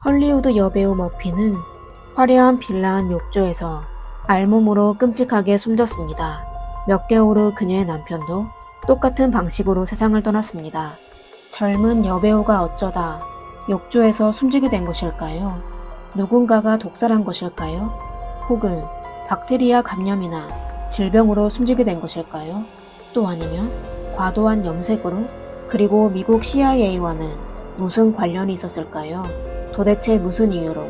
헐리우드 여배우 머피는 화려한 빌라 욕조에서 알몸으로 끔찍하게 숨졌습니다. 몇 개월 후 그녀의 남편도 똑같은 방식으로 세상을 떠났습니다. 젊은 여배우가 어쩌다 욕조에서 숨지게 된 것일까요? 누군가가 독살한 것일까요? 혹은 박테리아 감염이나 질병으로 숨지게 된 것일까요? 또 아니면 과도한 염색으로? 그리고 미국 CIA와는 무슨 관련이 있었을까요? 도대체 무슨 이유로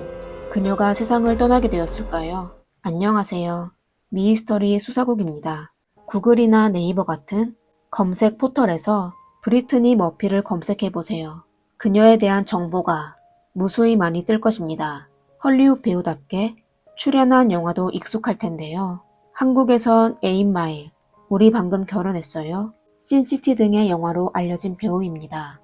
그녀가 세상을 떠나게 되었을까요? 안녕하세요. 미스터리 수사국입니다. 구글이나 네이버 같은 검색 포털에서 브리트니 머피를 검색해보세요. 그녀에 대한 정보가 무수히 많이 뜰 것입니다. 헐리우드 배우답게 출연한 영화도 익숙할 텐데요. 한국에선 에잇마일, 우리 방금 결혼했어요, 신시티 등의 영화로 알려진 배우입니다.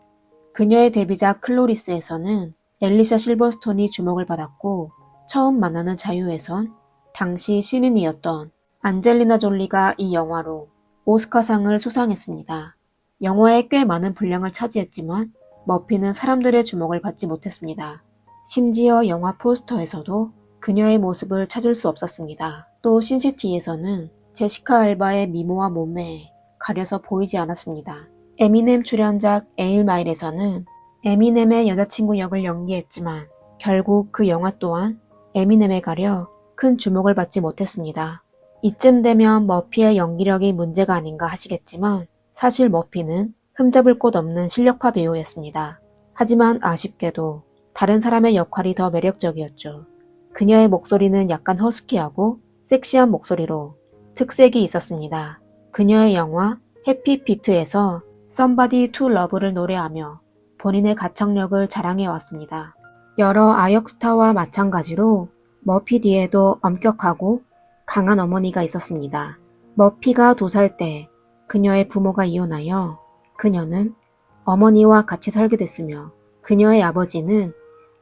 그녀의 데뷔작 클로리스에서는 엘리샤 실버스톤이 주목을 받았고, 처음 만나는 자유에선 당시 신인이었던 안젤리나 졸리가 이 영화로 오스카상을 수상했습니다. 영화에 꽤 많은 분량을 차지했지만 머피는 사람들의 주목을 받지 못했습니다. 심지어 영화 포스터에서도 그녀의 모습을 찾을 수 없었습니다. 또 신시티에서는 제시카 알바의 미모와 몸매에 가려서 보이지 않았습니다. 에미넴 출연작 에일마일에서는 에미넴의 여자친구 역을 연기했지만 결국 그 영화 또한 에미넴에 가려 큰 주목을 받지 못했습니다. 이쯤 되면 머피의 연기력이 문제가 아닌가 하시겠지만 사실 머피는 흠잡을 곳 없는 실력파 배우였습니다. 하지만 아쉽게도 다른 사람의 역할이 더 매력적이었죠. 그녀의 목소리는 약간 허스키하고 섹시한 목소리로 특색이 있었습니다. 그녀의 영화 해피 피트에서 Somebody to Love를 노래하며 본인의 가창력을 자랑해왔습니다. 여러 아역 스타와 마찬가지로 머피 뒤에도 엄격하고 강한 어머니가 있었습니다. 머피가 2살 때 그녀의 부모가 이혼하여 그녀는 어머니와 같이 살게 됐으며 그녀의 아버지는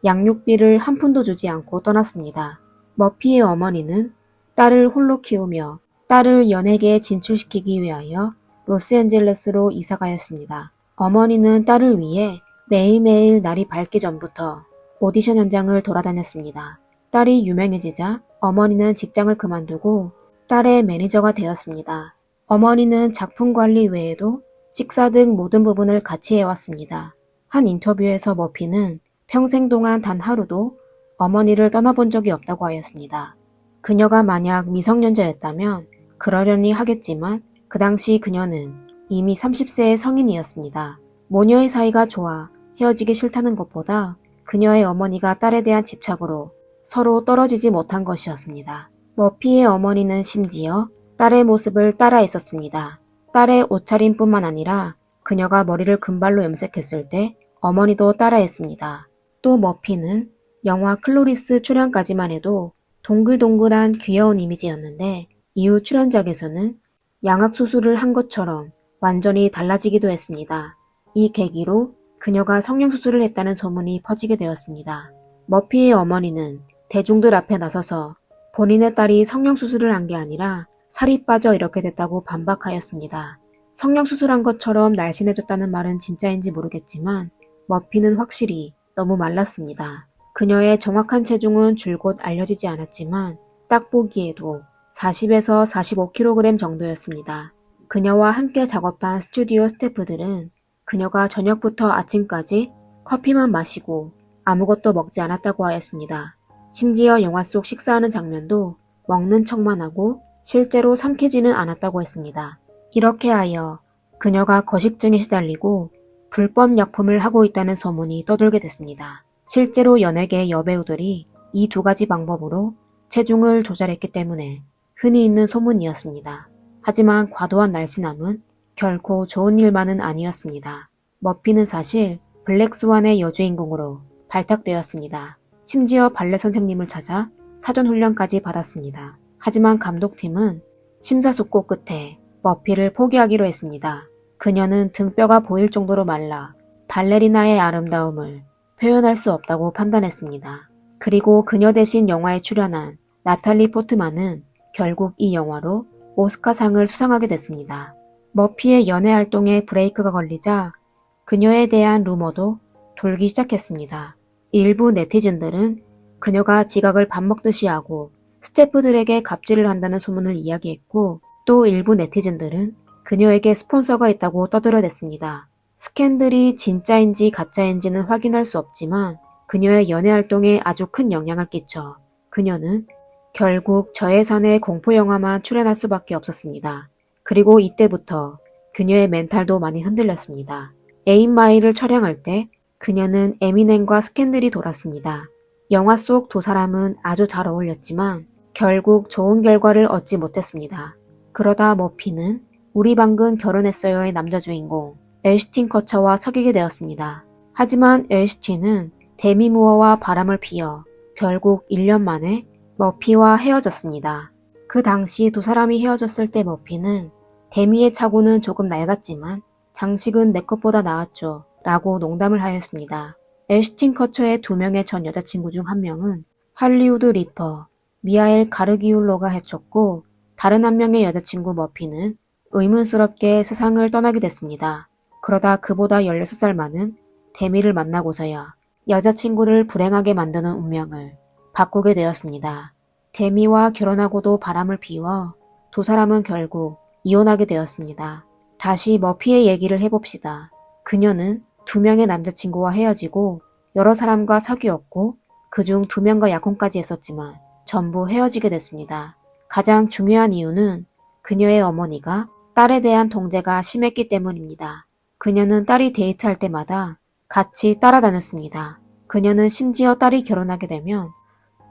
양육비를 한 푼도 주지 않고 떠났습니다. 머피의 어머니는 딸을 홀로 키우며 딸을 연예계에 진출시키기 위하여 로스앤젤레스로 이사가였습니다. 어머니는 딸을 위해 매일매일 날이 밝기 전부터 오디션 현장을 돌아다녔습니다. 딸이 유명해지자 어머니는 직장을 그만두고 딸의 매니저가 되었습니다. 어머니는 작품 관리 외에도 식사 등 모든 부분을 같이 해왔습니다. 한 인터뷰에서 머피는 평생 동안 단 하루도 어머니를 떠나본 적이 없다고 하였습니다. 그녀가 만약 미성년자였다면 그러려니 하겠지만 그 당시 그녀는 이미 30세의 성인이었습니다. 모녀의 사이가 좋아 헤어지기 싫다는 것보다 그녀의 어머니가 딸에 대한 집착으로 서로 떨어지지 못한 것이었습니다. 머피의 어머니는 심지어 딸의 모습을 따라 했었습니다. 딸의 옷차림뿐만 아니라 그녀가 머리를 금발로 염색했을 때 어머니도 따라 했습니다. 또 머피는 영화 클로리스 출연까지만 해도 동글동글한 귀여운 이미지였는데 이후 출연작에서는 양악 수술을 한 것처럼 완전히 달라지기도 했습니다. 이 계기로 그녀가 성형수술을 했다는 소문이 퍼지게 되었습니다. 머피의 어머니는 대중들 앞에 나서서 본인의 딸이 성형수술을 한 게 아니라 살이 빠져 이렇게 됐다고 반박하였습니다. 성형수술한 것처럼 날씬해졌다는 말은 진짜인지 모르겠지만 머피는 확실히 너무 말랐습니다. 그녀의 정확한 체중은 줄곧 알려지지 않았지만 딱 보기에도 40에서 45kg 정도였습니다. 그녀와 함께 작업한 스튜디오 스태프들은 그녀가 저녁부터 아침까지 커피만 마시고 아무것도 먹지 않았다고 하였습니다. 심지어 영화 속 식사하는 장면도 먹는 척만 하고 실제로 삼키지는 않았다고 했습니다. 이렇게 하여 그녀가 거식증에 시달리고 불법 약품을 하고 있다는 소문이 떠돌게 됐습니다. 실제로 연예계 여배우들이 이 2가지 방법으로 체중을 조절했기 때문에 흔히 있는 소문이었습니다. 하지만 과도한 날씬함은 결코 좋은 일만은 아니었습니다. 머피는 사실 블랙스완의 여주인공으로 발탁되었습니다. 심지어 발레 선생님을 찾아 사전훈련까지 받았습니다. 하지만 감독팀은 심사숙고 끝에 머피를 포기하기로 했습니다. 그녀는 등뼈가 보일 정도로 말라 발레리나의 아름다움을 표현할 수 없다고 판단했습니다. 그리고 그녀 대신 영화에 출연한 나탈리 포트만은 결국 이 영화로 오스카상을 수상하게 됐습니다. 머피의 연애 활동에 브레이크가 걸리자 그녀에 대한 루머도 돌기 시작했습니다. 일부 네티즌들은 그녀가 지각을 밥 먹듯이 하고 스태프들에게 갑질을 한다는 소문을 이야기했고, 또 일부 네티즌들은 그녀에게 스폰서가 있다고 떠들어댔습니다. 스캔들이 진짜인지 가짜인지는 확인할 수 없지만 그녀의 연애 활동에 아주 큰 영향을 끼쳐 그녀는 결국 저예산의 공포영화만 출연할 수밖에 없었습니다. 그리고 이때부터 그녀의 멘탈도 많이 흔들렸습니다. 에잇마일을 촬영할 때 그녀는 에미넴과 스캔들이 돌았습니다. 영화 속 두 사람은 아주 잘 어울렸지만 결국 좋은 결과를 얻지 못했습니다. 그러다 머피는 우리 방금 결혼했어요의 남자 주인공 애쉬튼 커처와 사귀게 되었습니다. 하지만 애쉬튼은 데미 무어와 바람을 피워 결국 1년 만에 머피와 헤어졌습니다. 그 당시 두 사람이 헤어졌을 때 머피는 데미의 차고는 조금 낡았지만 장식은 내 것보다 나았죠 라고 농담을 하였습니다. 애쉬튼 커처의 2명의 전 여자친구 중 한 명은 할리우드 리퍼 미하엘 가르기울로가 해쳤고, 다른 한 명의 여자친구 머피는 의문스럽게 세상을 떠나게 됐습니다. 그러다 그보다 16살 많은 데미를 만나고서야 여자친구를 불행하게 만드는 운명을 바꾸게 되었습니다. 데미와 결혼하고도 바람을 피워 두 사람은 결국 이혼하게 되었습니다. 다시 머피의 얘기를 해봅시다. 그녀는 2명의 남자친구와 헤어지고 여러 사람과 사귀었고 그중 2명과 약혼까지 했었지만 전부 헤어지게 됐습니다. 가장 중요한 이유는 그녀의 어머니가 딸에 대한 통제가 심했기 때문입니다. 그녀는 딸이 데이트할 때마다 같이 따라다녔습니다. 그녀는 심지어 딸이 결혼하게 되면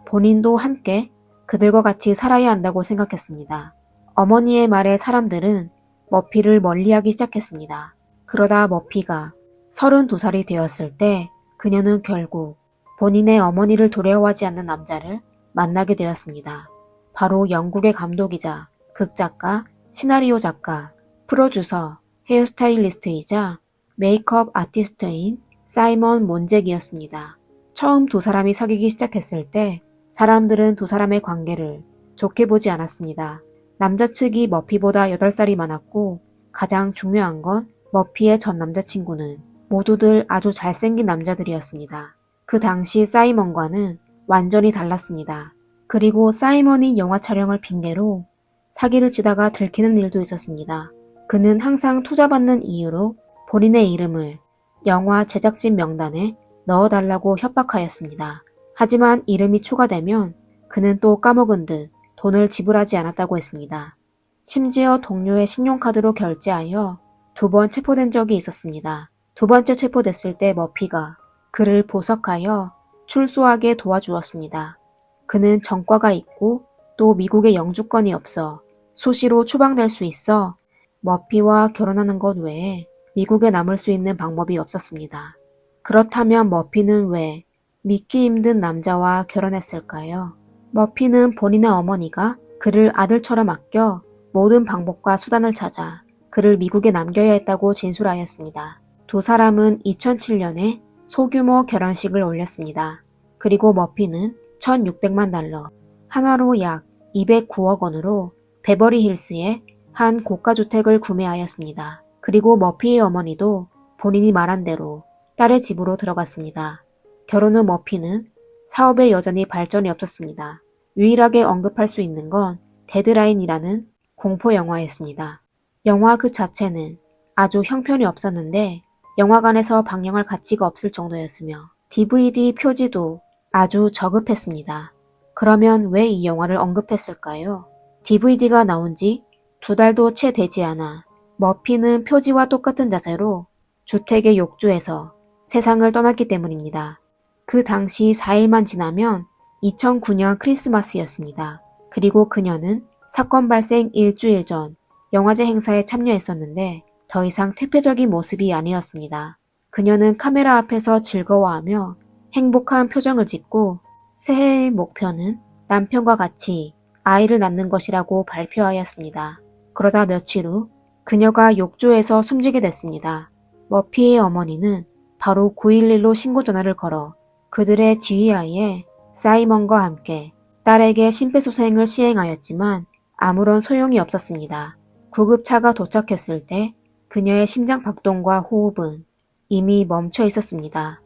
본인도 함께 그들과 같이 살아야 한다고 생각했습니다. 어머니의 말에 사람들은 머피를 멀리하기 시작했습니다. 그러다 머피가 32살이 되었을 때 그녀는 결국 본인의 어머니를 두려워하지 않는 남자를 만나게 되었습니다. 바로 영국의 감독이자 극작가, 시나리오 작가, 프로듀서, 헤어스타일리스트이자 메이크업 아티스트인 사이먼 몬잭이었습니다. 처음 두 사람이 사귀기 시작했을 때 사람들은 두 사람의 관계를 좋게 보지 않았습니다. 남자 측이 머피보다 8살이 많았고 가장 중요한 건 머피의 전 남자친구는 모두들 아주 잘생긴 남자들이었습니다. 그 당시 사이먼과는 완전히 달랐습니다. 그리고 사이먼이 영화 촬영을 핑계로 사기를 치다가 들키는 일도 있었습니다. 그는 항상 투자받는 이유로 본인의 이름을 영화 제작진 명단에 넣어달라고 협박하였습니다. 하지만 이름이 추가되면 그는 또 까먹은 듯 돈을 지불하지 않았다고 했습니다. 심지어 동료의 신용카드로 결제하여 2번 체포된 적이 있었습니다. 2번째 체포됐을 때 머피가 그를 보석하여 출소하게 도와주었습니다. 그는 전과가 있고 또 미국에 영주권이 없어 수시로 추방될 수 있어 머피와 결혼하는 것 외에 미국에 남을 수 있는 방법이 없었습니다. 그렇다면 머피는 왜 믿기 힘든 남자와 결혼했을까요? 머피는 본인의 어머니가 그를 아들처럼 아껴 모든 방법과 수단을 찾아 그를 미국에 남겨야 했다고 진술하였습니다. 두 사람은 2007년에 소규모 결혼식을 올렸습니다. 그리고 머피는 1,600만 달러, 한화로 약 209억 원으로 베버리 힐스의 한 고가주택을 구매하였습니다. 그리고 머피의 어머니도 본인이 말한 대로 딸의 집으로 들어갔습니다. 결혼 후 머피는 사업에 여전히 발전이 없었습니다. 유일하게 언급할 수 있는 건 데드라인이라는 공포 영화였습니다. 영화 그 자체는 아주 형편이 없었는데 영화관에서 방영할 가치가 없을 정도였으며 DVD 표지도 아주 저급했습니다. 그러면 왜 이 영화를 언급했을까요? DVD가 나온 지 2달도 채 되지 않아 머피는 표지와 똑같은 자세로 주택의 욕조에서 세상을 떠났기 때문입니다. 그 당시 4일만 지나면 2009년 크리스마스였습니다. 그리고 그녀는 사건 발생 일주일 전 영화제 행사에 참여했었는데 더 이상 퇴폐적인 모습이 아니었습니다. 그녀는 카메라 앞에서 즐거워하며 행복한 표정을 짓고 새해의 목표는 남편과 같이 아이를 낳는 것이라고 발표하였습니다. 그러다 며칠 후 그녀가 욕조에서 숨지게 됐습니다. 머피의 어머니는 바로 911로 신고 전화를 걸어 그들의 지휘하에 사이먼과 함께 딸에게 심폐소생을 시행하였지만 아무런 소용이 없었습니다. 구급차가 도착했을 때 그녀의 심장 박동과 호흡은 이미 멈춰 있었습니다.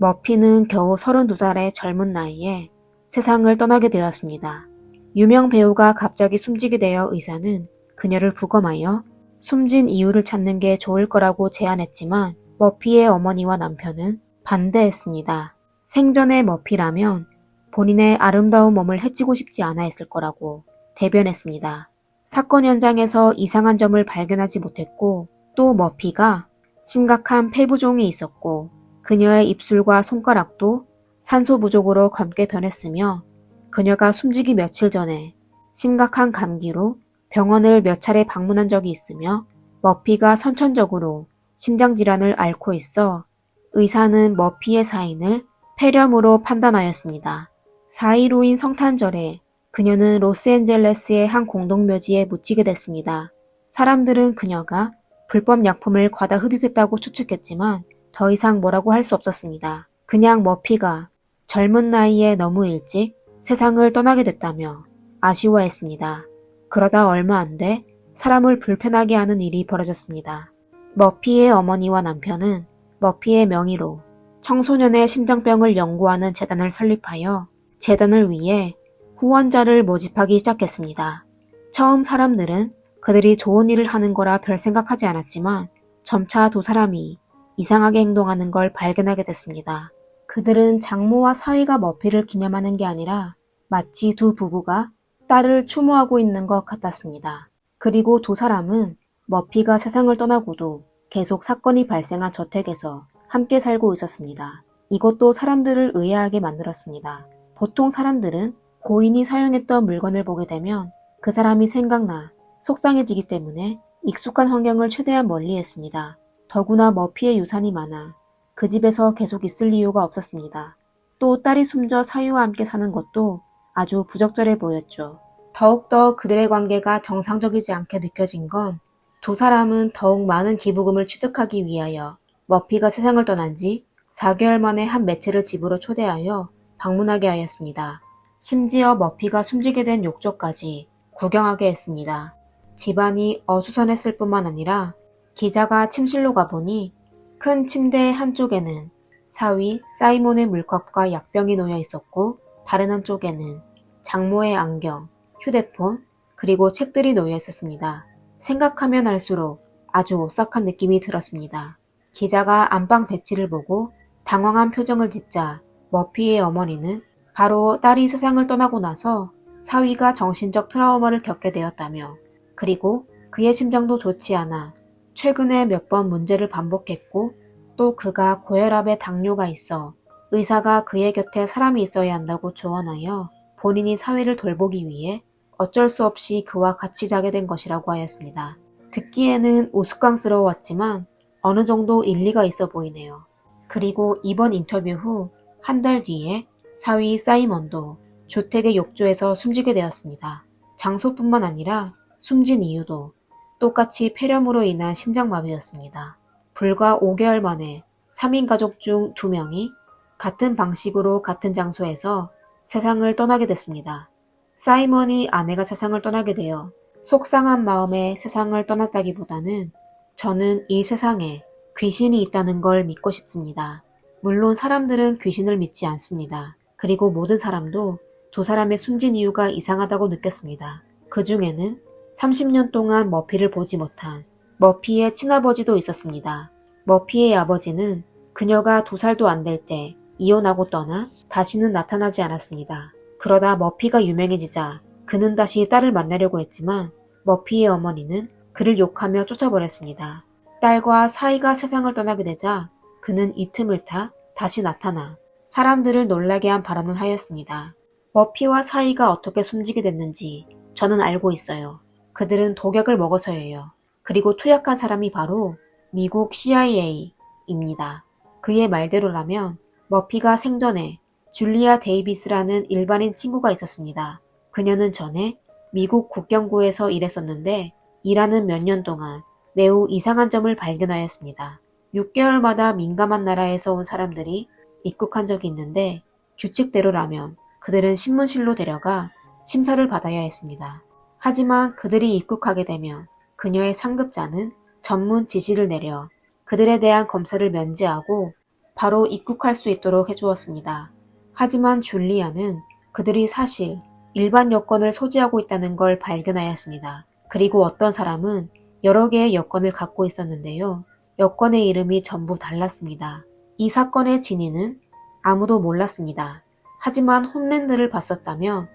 머피는 겨우 32살의 젊은 나이에 세상을 떠나게 되었습니다. 유명 배우가 갑자기 숨지게 되어 의사는 그녀를 부검하여 숨진 이유를 찾는 게 좋을 거라고 제안했지만 머피의 어머니와 남편은 반대했습니다. 생전의 머피라면 본인의 아름다운 몸을 해치고 싶지 않아 했을 거라고 대변했습니다. 사건 현장에서 이상한 점을 발견하지 못했고 또 머피가 심각한 폐부종이 있었고 그녀의 입술과 손가락도 산소 부족으로 검게 변했으며 그녀가 숨지기 며칠 전에 심각한 감기로 병원을 몇 차례 방문한 적이 있으며 머피가 선천적으로 심장질환을 앓고 있어 의사는 머피의 사인을 폐렴으로 판단하였습니다. 4.15인 성탄절에 그녀는 로스앤젤레스의 한 공동묘지에 묻히게 됐습니다. 사람들은 그녀가 불법 약품을 과다 흡입했다고 추측했지만 더 이상 뭐라고 할 수 없었습니다. 그냥 머피가 젊은 나이에 너무 일찍 세상을 떠나게 됐다며 아쉬워했습니다. 그러다 얼마 안 돼 사람을 불편하게 하는 일이 벌어졌습니다. 머피의 어머니와 남편은 머피의 명의로 청소년의 심장병을 연구하는 재단을 설립하여 재단을 위해 후원자를 모집하기 시작했습니다. 처음 사람들은 그들이 좋은 일을 하는 거라 별 생각하지 않았지만 점차 두 사람이 이상하게 행동하는 걸 발견하게 됐습니다. 그들은 장모와 사위가 머피를 기념하는 게 아니라 마치 두 부부가 딸을 추모하고 있는 것 같았습니다. 그리고 두 사람은 머피가 세상을 떠나고도 계속 사건이 발생한 저택에서 함께 살고 있었습니다. 이것도 사람들을 의아하게 만들었습니다. 보통 사람들은 고인이 사용했던 물건을 보게 되면 그 사람이 생각나 속상해지기 때문에 익숙한 환경을 최대한 멀리했습니다. 더구나 머피의 유산이 많아 그 집에서 계속 있을 이유가 없었습니다. 또 딸이 숨져 사위와 함께 사는 것도 아주 부적절해 보였죠. 더욱더 그들의 관계가 정상적이지 않게 느껴진 건 두 사람은 더욱 많은 기부금을 취득하기 위하여 머피가 세상을 떠난 지 4개월 만에 한 매체를 집으로 초대하여 방문하게 하였습니다. 심지어 머피가 숨지게 된 욕조까지 구경하게 했습니다. 집안이 어수선했을 뿐만 아니라 기자가 침실로 가보니 큰 침대 한쪽에는 사위 사이몬의 물컵과 약병이 놓여 있었고 다른 한쪽에는 장모의 안경, 휴대폰, 그리고 책들이 놓여 있었습니다. 생각하면 할수록 아주 오싹한 느낌이 들었습니다. 기자가 안방 배치를 보고 당황한 표정을 짓자 머피의 어머니는 바로 딸이 세상을 떠나고 나서 사위가 정신적 트라우마를 겪게 되었다며 그리고 그의 심정도 좋지 않아 최근에 몇 번 문제를 반복했고 또 그가 고혈압에 당뇨가 있어 의사가 그의 곁에 사람이 있어야 한다고 조언하여 본인이 사위를 돌보기 위해 어쩔 수 없이 그와 같이 자게 된 것이라고 하였습니다. 듣기에는 우스꽝스러웠지만 어느 정도 일리가 있어 보이네요. 그리고 이번 인터뷰 후 한 달 뒤에 사위 사이먼도 주택의 욕조에서 숨지게 되었습니다. 장소뿐만 아니라 숨진 이유도 똑같이 폐렴으로 인한 심장마비였습니다. 불과 5개월 만에 3인 가족 중 2명이 같은 방식으로 같은 장소에서 세상을 떠나게 됐습니다. 사이먼이 아내가 세상을 떠나게 되어 속상한 마음에 세상을 떠났다기보다는 저는 이 세상에 귀신이 있다는 걸 믿고 싶습니다. 물론 사람들은 귀신을 믿지 않습니다. 그리고 모든 사람도 두 사람의 숨진 이유가 이상하다고 느꼈습니다. 그 중에는 30년 동안 머피를 보지 못한 머피의 친아버지도 있었습니다. 머피의 아버지는 그녀가 2살도 안 될 때 이혼하고 떠나 다시는 나타나지 않았습니다. 그러다 머피가 유명해지자 그는 다시 딸을 만나려고 했지만 머피의 어머니는 그를 욕하며 쫓아버렸습니다. 딸과 사이가 세상을 떠나게 되자 그는 이 틈을 타 다시 나타나 사람들을 놀라게 한 발언을 하였습니다. 머피와 사이가 어떻게 숨지게 됐는지 저는 알고 있어요. 그들은 독약을 먹어서예요. 그리고 투약한 사람이 바로 미국 CIA입니다. 그의 말대로라면 머피가 생전에 줄리아 데이비스라는 일반인 친구가 있었습니다. 그녀는 전에 미국 국경부에서 일했었는데 일하는 몇 년 동안 매우 이상한 점을 발견하였습니다. 6개월마다 민감한 나라에서 온 사람들이 입국한 적이 있는데 규칙대로라면 그들은 신문실로 데려가 심사를 받아야 했습니다. 하지만 그들이 입국하게 되면 그녀의 상급자는 전문 지시를 내려 그들에 대한 검사를 면제하고 바로 입국할 수 있도록 해주었습니다. 하지만 줄리아는 그들이 사실 일반 여권을 소지하고 있다는 걸 발견하였습니다. 그리고 어떤 사람은 여러 개의 여권을 갖고 있었는데요. 여권의 이름이 전부 달랐습니다. 이 사건의 진위는 아무도 몰랐습니다. 하지만 홈랜드를 봤었다면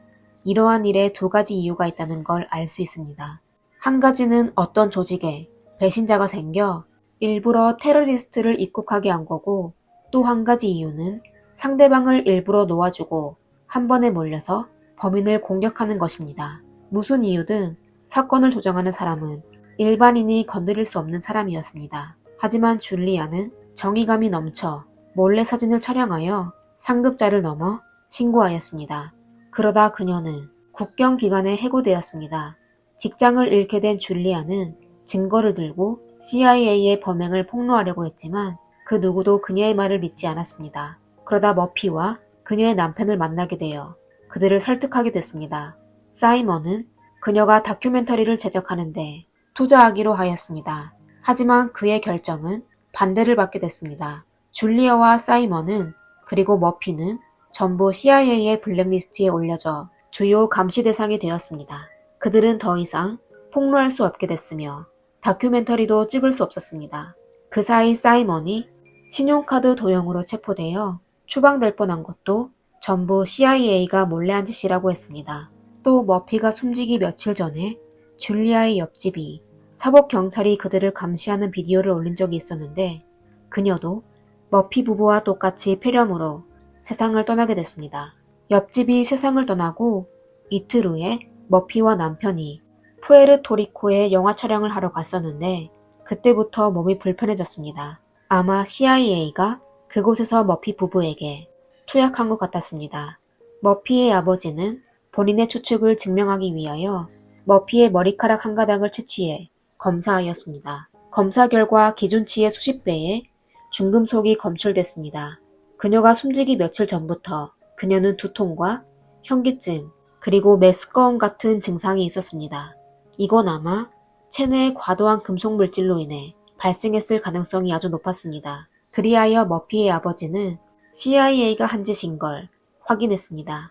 이러한 일에 두 가지 이유가 있다는 걸 알 수 있습니다. 한 가지는 어떤 조직에 배신자가 생겨 일부러 테러리스트를 입국하게 한 거고, 또 한 가지 이유는 상대방을 일부러 놓아주고 한 번에 몰려서 범인을 공격하는 것입니다. 무슨 이유든 사건을 조정하는 사람은 일반인이 건드릴 수 없는 사람이었습니다. 하지만 줄리아는 정의감이 넘쳐 몰래 사진을 촬영하여 상급자를 넘어 신고하였습니다. 그러다 그녀는 국경 기관에 해고되었습니다. 직장을 잃게 된 줄리아는 증거를 들고 CIA의 범행을 폭로하려고 했지만 그 누구도 그녀의 말을 믿지 않았습니다. 그러다 머피와 그녀의 남편을 만나게 되어 그들을 설득하게 됐습니다. 사이먼은 그녀가 다큐멘터리를 제작하는데 투자하기로 하였습니다. 하지만 그의 결정은 반대를 받게 됐습니다. 줄리아와 사이먼은 그리고 머피는 전부 CIA의 블랙리스트에 올려져 주요 감시 대상이 되었습니다. 그들은 더 이상 폭로할 수 없게 됐으며 다큐멘터리도 찍을 수 없었습니다. 그 사이 사이먼이 신용카드 도용으로 체포되어 추방될 뻔한 것도 전부 CIA가 몰래 한 짓이라고 했습니다. 또 머피가 숨지기 며칠 전에 줄리아의 옆집이 사법경찰이 그들을 감시하는 비디오를 올린 적이 있었는데 그녀도 머피 부부와 똑같이 폐렴으로 세상을 떠나게 됐습니다. 옆집이 세상을 떠나고 이틀 후에 머피와 남편이 푸에르토리코에 영화 촬영을 하러 갔었는데 그때부터 몸이 불편해졌습니다. 아마 CIA가 그곳에서 머피 부부에게 투약한 것 같았습니다. 머피의 아버지는 본인의 추측을 증명하기 위하여 머피의 머리카락 한 가닥을 채취해 검사하였습니다. 검사 결과 기준치의 수십 배의 중금속이 검출됐습니다. 그녀가 숨지기 며칠 전부터 그녀는 두통과 현기증 그리고 메스꺼움 같은 증상이 있었습니다. 이건 아마 체내의 과도한 금속 물질로 인해 발생했을 가능성이 아주 높았습니다. 그리하여 머피의 아버지는 CIA가 한 짓인 걸 확인했습니다.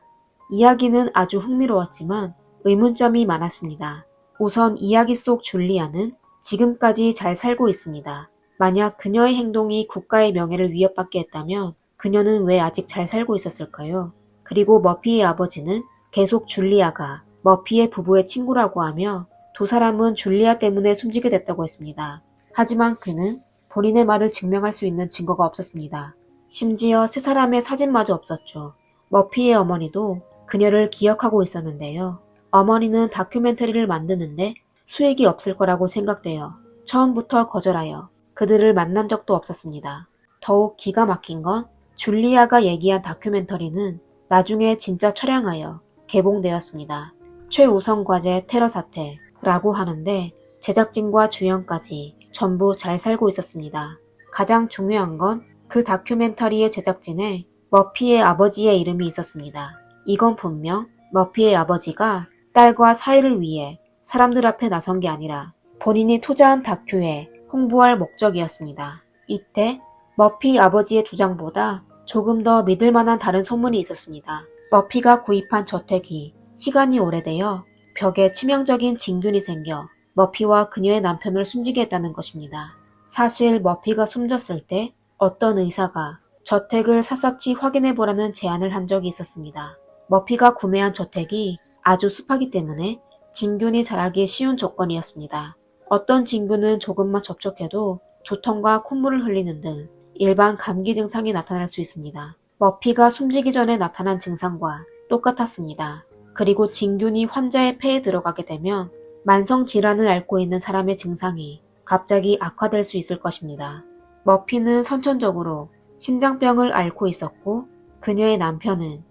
이야기는 아주 흥미로웠지만 의문점이 많았습니다. 우선 이야기 속 줄리아는 지금까지 잘 살고 있습니다. 만약 그녀의 행동이 국가의 명예를 위협받게 했다면 그녀는 왜 아직 잘 살고 있었을까요? 그리고 머피의 아버지는 계속 줄리아가 머피의 부부의 친구라고 하며 두 사람은 줄리아 때문에 숨지게 됐다고 했습니다. 하지만 그는 본인의 말을 증명할 수 있는 증거가 없었습니다. 심지어 세 사람의 사진마저 없었죠. 머피의 어머니도 그녀를 기억하고 있었는데요. 어머니는 다큐멘터리를 만드는데 수익이 없을 거라고 생각되어 처음부터 거절하여 그들을 만난 적도 없었습니다. 더욱 기가 막힌 건 줄리아가 얘기한 다큐멘터리는 나중에 진짜 촬영하여 개봉되었습니다. 최우선 과제 테러 사태라고 하는데 제작진과 주연까지 전부 잘 살고 있었습니다. 가장 중요한 건 그 다큐멘터리의 제작진에 머피의 아버지의 이름이 있었습니다. 이건 분명 머피의 아버지가 딸과 사이를 위해 사람들 앞에 나선 게 아니라 본인이 투자한 다큐에 홍보할 목적이었습니다. 이때 머피 아버지의 주장보다 조금 더 믿을 만한 다른 소문이 있었습니다. 머피가 구입한 저택이 시간이 오래되어 벽에 치명적인 진균이 생겨 머피와 그녀의 남편을 숨지게 했다는 것입니다. 사실 머피가 숨졌을 때 어떤 의사가 저택을 샅샅이 확인해보라는 제안을 한 적이 있었습니다. 머피가 구매한 저택이 아주 습하기 때문에 진균이 자라기 쉬운 조건이었습니다. 어떤 진균은 조금만 접촉해도 두통과 콧물을 흘리는 등 일반 감기 증상이 나타날 수 있습니다. 머피가 숨지기 전에 나타난 증상과 똑같았습니다. 그리고 진균이 환자의 폐에 들어가게 되면 만성 질환을 앓고 있는 사람의 증상이 갑자기 악화될 수 있을 것입니다. 머피는 선천적으로 심장병을 앓고 있었고 그녀의 남편은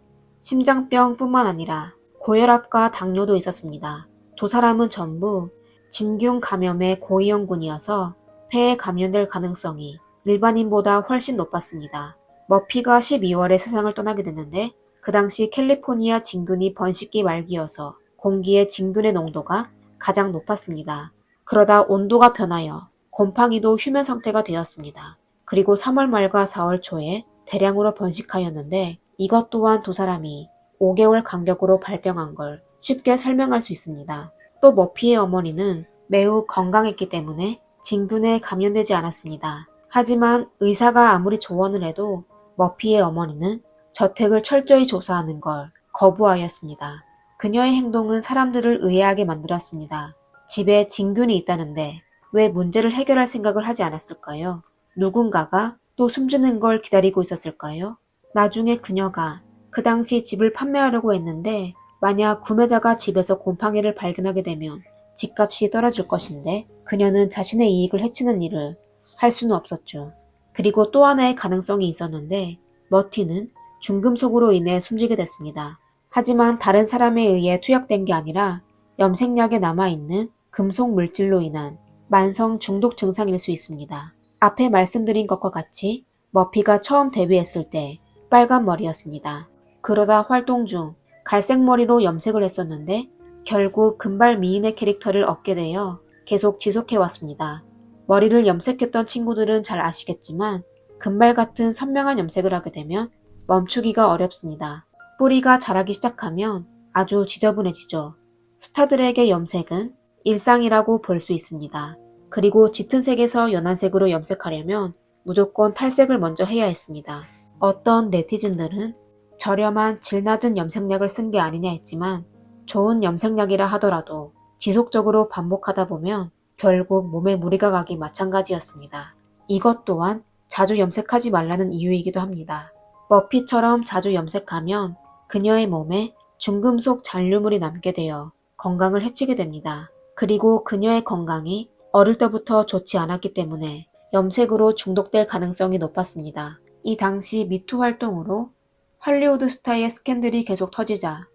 심장병뿐만 아니라 고혈압과 당뇨도 있었습니다. 두 사람은 전부 진균 감염의 고위험군이어서 폐에 감염될 가능성이 일반인보다 훨씬 높았습니다. 머피가 12월에 세상을 떠나게 됐는데 그 당시 캘리포니아 진균이 번식기 말기여서 공기의 진균의 농도가 가장 높았습니다. 그러다 온도가 변하여 곰팡이도 휴면 상태가 되었습니다. 그리고 3월 말과 4월 초에 대량으로 번식하였는데 이것 또한 두 사람이 5개월 간격으로 발병한 걸 쉽게 설명할 수 있습니다. 또 머피의 어머니는 매우 건강했기 때문에 진균에 감염되지 않았습니다. 하지만 의사가 아무리 조언을 해도 머피의 어머니는 저택을 철저히 조사하는 걸 거부하였습니다. 그녀의 행동은 사람들을 의아하게 만들었습니다. 집에 진균이 있다는데 왜 문제를 해결할 생각을 하지 않았을까요? 누군가가 또 숨지는 걸 기다리고 있었을까요? 나중에 그녀가 그 당시 집을 판매하려고 했는데 만약 구매자가 집에서 곰팡이를 발견하게 되면 집값이 떨어질 것인데 그녀는 자신의 이익을 해치는 일을 할 수는 없었죠. 그리고 또 하나의 가능성이 있었는데 머티는 중금속으로 인해 숨지게 됐습니다. 하지만 다른 사람에 의해 투약된 게 아니라 염색약에 남아있는 금속 물질로 인한 만성 중독 증상일 수 있습니다. 앞에 말씀드린 것과 같이 머피가 처음 데뷔했을 때 빨간 머리였습니다. 그러다 활동 중 갈색 머리로 염색을 했었는데 결국 금발 미인의 캐릭터를 얻게 되어 계속 지속해왔습니다. 머리를 염색했던 친구들은 잘 아시겠지만 금발 같은 선명한 염색을 하게 되면 멈추기가 어렵습니다. 뿌리가 자라기 시작하면 아주 지저분해지죠. 스타들에게 염색은 일상이라고 볼 수 있습니다. 그리고 짙은 색에서 연한 색으로 염색하려면 무조건 탈색을 먼저 해야 했습니다. 어떤 네티즌들은 저렴한 질 낮은 염색약을 쓴 게 아니냐 했지만 좋은 염색약이라 하더라도 지속적으로 반복하다 보면 결국 몸에 무리가 가기 마찬가지였습니다. 이것 또한 자주 염색하지 말라는 이유이기도 합니다. 머피처럼 자주 염색하면 그녀의 몸에 중금속 잔류물이 남게 되어 건강을 해치게 됩니다. 그리고 그녀의 건강이 어릴 때부터 좋지 않았기 때문에 염색으로 중독될 가능성이 높았습니다. 이 당시 미투 활동으로 할리우드 스타의 스캔들이 계속 터지자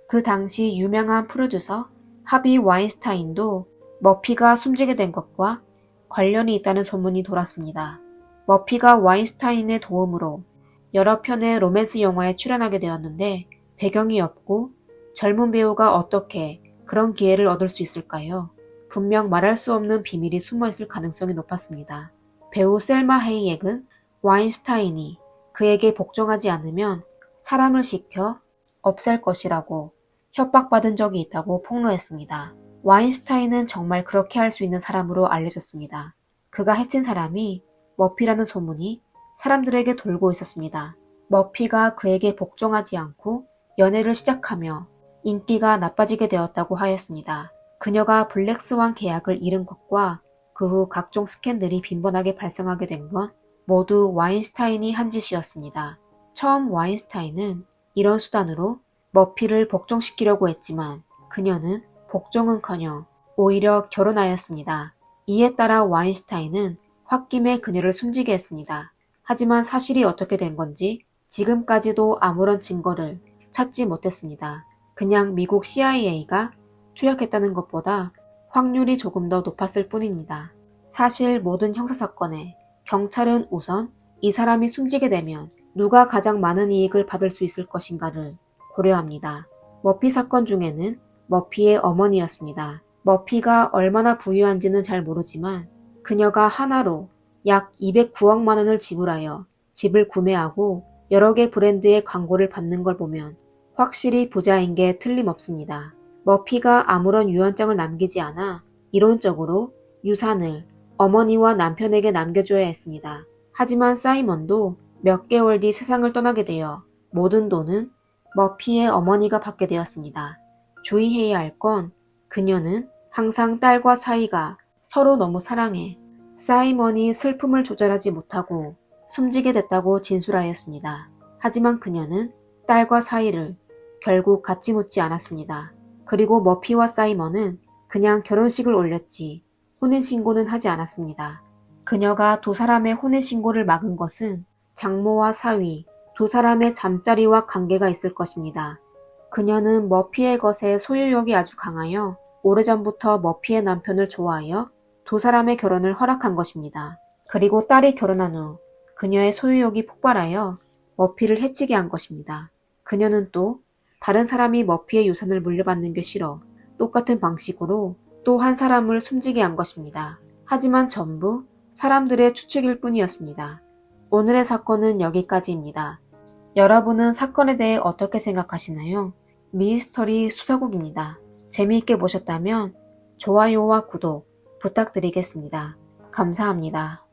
그 당시 유명한 프로듀서 하비 와인스타인도 머피가 숨지게 된 것과 관련이 있다는 소문이 돌았습니다. 머피가 와인스타인의 도움으로 여러 편의 로맨스 영화에 출연하게 되었는데 배경이 없고 젊은 배우가 어떻게 그런 기회를 얻을 수 있을까요? 분명 말할 수 없는 비밀이 숨어 있을 가능성이 높았습니다. 배우 셀마 헤이액은 와인스타인이 그에게 복종하지 않으면 사람을 시켜 없앨 것이라고 협박받은 적이 있다고 폭로했습니다. 와인스타인은 정말 그렇게 할 수 있는 사람으로 알려졌습니다. 그가 해친 사람이 머피라는 소문이 사람들에게 돌고 있었습니다. 머피가 그에게 복종하지 않고 연애를 시작하며 인기가 나빠지게 되었다고 하였습니다. 그녀가 블랙스완 계약을 잃은 것과 그 후 각종 스캔들이 빈번하게 발생하게 된 건 모두 와인스타인이 한 짓이었습니다. 처음 와인스타인은 이런 수단으로 머피를 복종시키려고 했지만 그녀는 복종은커녕 오히려 결혼하였습니다. 이에 따라 와인스타인은 홧김에 그녀를 숨지게 했습니다. 하지만 사실이 어떻게 된 건지 지금까지도 아무런 증거를 찾지 못했습니다. 그냥 미국 CIA가 투약했다는 것보다 확률이 조금 더 높았을 뿐입니다. 사실 모든 형사사건에 경찰은 우선 이 사람이 숨지게 되면 누가 가장 많은 이익을 받을 수 있을 것인가를 고려합니다. 머피 사건 중에는 머피의 어머니였습니다. 머피가 얼마나 부유한지는 잘 모르지만 그녀가 하나로 약 209억만 원을 지불하여 집을 구매하고 여러 개 브랜드의 광고를 받는 걸 보면 확실히 부자인 게 틀림없습니다. 머피가 아무런 유언장을 남기지 않아 이론적으로 유산을 어머니와 남편에게 남겨줘야 했습니다. 하지만 사이먼도 몇 개월 뒤 세상을 떠나게 되어 모든 돈은 머피의 어머니가 받게 되었습니다. 주의해야 할 건 그녀는 항상 딸과 사이가 서로 너무 사랑해 사이먼이 슬픔을 조절하지 못하고 숨지게 됐다고 진술하였습니다. 하지만 그녀는 딸과 사이를 결국 갖지 묻지 않았습니다. 그리고 머피와 사이먼은 그냥 결혼식을 올렸지 혼인신고는 하지 않았습니다. 그녀가 두 사람의 혼인신고를 막은 것은 장모와 사위, 두 사람의 잠자리와 관계가 있을 것입니다. 그녀는 머피의 것에 소유욕이 아주 강하여 오래전부터 머피의 남편을 좋아하여 두 사람의 결혼을 허락한 것입니다. 그리고 딸이 결혼한 후 그녀의 소유욕이 폭발하여 머피를 해치게 한 것입니다. 그녀는 또 다른 사람이 머피의 유산을 물려받는 게 싫어 똑같은 방식으로 또 한 사람을 숨지게 한 것입니다. 하지만 전부 사람들의 추측일 뿐이었습니다. 오늘의 사건은 여기까지입니다. 여러분은 사건에 대해 어떻게 생각하시나요? 미스터리 수사국입니다. 재미있게 보셨다면 좋아요와 구독 부탁드리겠습니다. 감사합니다.